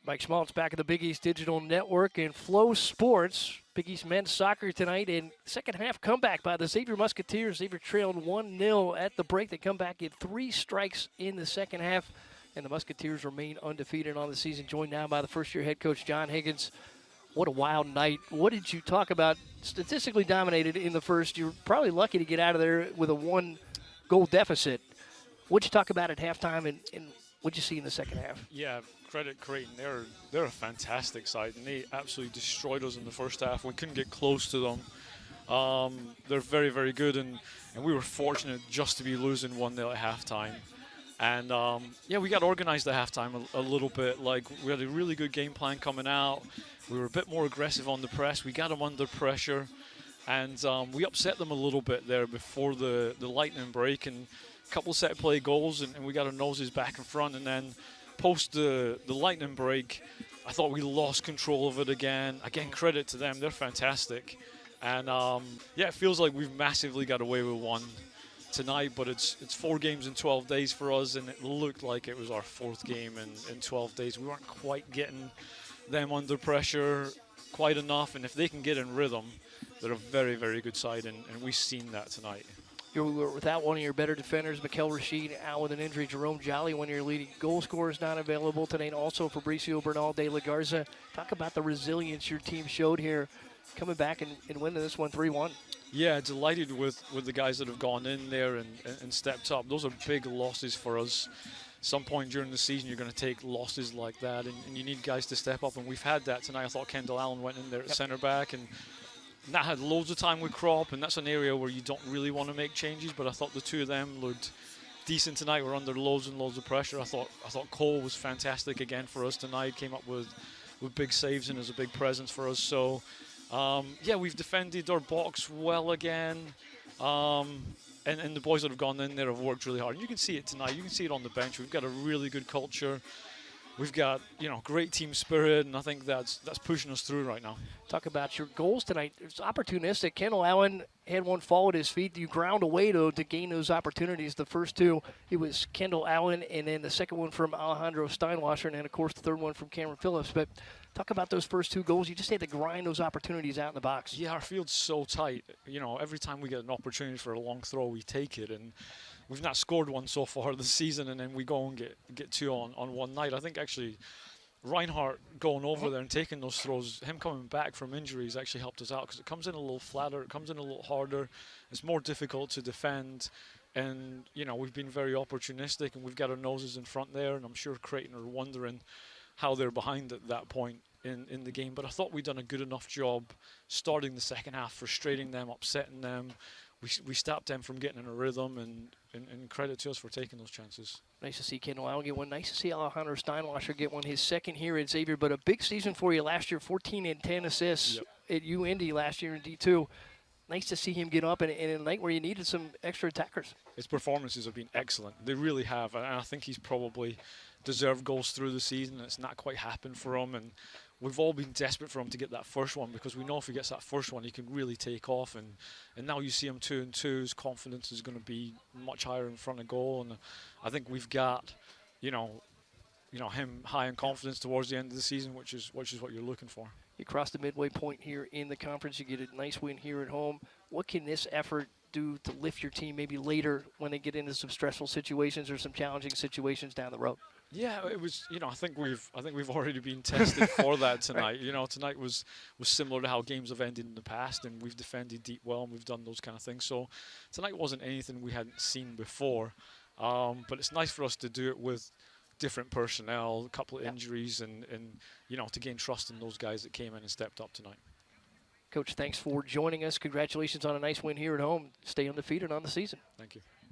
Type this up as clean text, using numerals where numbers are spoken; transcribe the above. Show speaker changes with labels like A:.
A: Mike Schmaltz back at the Big East Digital Network and Flow Sports. Big East men's soccer tonight, and second half comeback by the Xavier Musketeers. Xavier trailed 1-0 at the break. They come back in 3 strikes in the second half, and the Musketeers remain undefeated on the season, joined now by the first-year head coach John Higgins. What a wild night. What did you talk about? Statistically dominated in the first. You're probably lucky to get out of there with a 1-goal deficit. What'd you talk about at halftime, and what'd you see in the second half?
B: Yeah, credit Creighton. They're a fantastic side, and they absolutely destroyed us in the first half. We couldn't get close to them. They're very, very good, and we were fortunate just to be losing 1-0 at halftime. And, yeah, we got organized at halftime a little bit. Like, we had a really good game plan coming out. We were a bit more aggressive on the press. We got them under pressure, and we upset them a little bit there before the lightning break, and a couple set play goals, and we got our noses back in front. And then post the lightning break, I thought we lost control of it again. Again, credit to them. They're fantastic. And, yeah, it feels like we've massively got away with one tonight, but it's 4 games in 12 days for us, and it looked like it was our 4th game in 12 days. We weren't quite getting them under pressure quite enough, and if they can get in rhythm, they're a very, very good side, and we've seen that tonight.
A: You were without one of your better defenders, Mikel Rashid, out with an injury. Jerome Jolly, one of your leading goal scorers, not available tonight. Also, Fabricio Bernal de la Garza. Talk about the resilience your team showed here, coming back and winning this one 3-1.
B: Yeah, delighted with the guys that have gone in there and stepped up. Those are big losses for us. Some point during the season, you're going to take losses like that, and you need guys to step up, and we've had that tonight. I thought Kendall Allen went in there at center back, and that had loads of time with Crop, and that's an area where you don't really want to make changes, but I thought the two of them looked decent tonight. We're under loads and loads of pressure. I thought Cole was fantastic again for us tonight, came up with big saves and is a big presence for us. So, yeah, we've defended our box well again. And the boys that have gone in there have worked really hard. And you can see it tonight. You can see it on the bench. We've got a really good culture. We've got, great team spirit, and I think that's pushing us through right now.
A: Talk about your goals tonight. It's opportunistic. Kendall Allen had one fall at his feet. You ground away, though, to gain those opportunities. The first two, it was Kendall Allen, and then the second one from Alejandro Steinwasser, and then, of course, the third one from Cameron Phillips. But talk about those first 2 goals. You just had to grind those opportunities out in the box.
B: Yeah, our field's so tight. Every time we get an opportunity for a long throw, we take it. And we've not scored one so far this season, and then we go and get 2 on one night. I think, actually, Reinhardt going over there and taking those throws, him coming back from injuries actually helped us out, because it comes in a little flatter, it comes in a little harder. It's more difficult to defend. And, we've been very opportunistic, and we've got our noses in front there, and I'm sure Creighton are wondering how they're behind at that point in the game. But I thought we'd done a good enough job starting the second half, frustrating them, upsetting them. We stopped them from getting in a rhythm, and credit to us for taking those chances.
A: Nice to see Kendall Allen get one. Nice to see Alejandro Steinwasser get one, his second here at Xavier. But a big season for you last year, 14 and 10 assists at UIndy last year in D2. Nice to see him get up in a night where you needed some extra attackers.
B: His performances have been excellent. They really have. And I think he's probably deserved goals through the season. It's not quite happened for him. And we've all been desperate for him to get that first one, because we know if he gets that first one, he can really take off. And now you see him 2-2. His confidence is going to be much higher in front of goal. And I think we've got, him high in confidence towards the end of the season, which is what you're looking for.
A: You cross the midway point here in the conference. You get a nice win here at home. What can this effort do to lift your team maybe later when they get into some stressful situations or some challenging situations down the road?
B: Yeah, it was. I think we've already been tested for that tonight.
A: Right.
B: Tonight was similar to how games have ended in the past, and we've defended deep well, and we've done those kind of things. So tonight wasn't anything we hadn't seen before, but it's nice for us to do it with different personnel, a couple of injuries, and to gain trust in those guys that came in and stepped up tonight.
A: Coach, thanks for joining us. Congratulations on a nice win here at home. Stay undefeated on the season.
B: Thank you.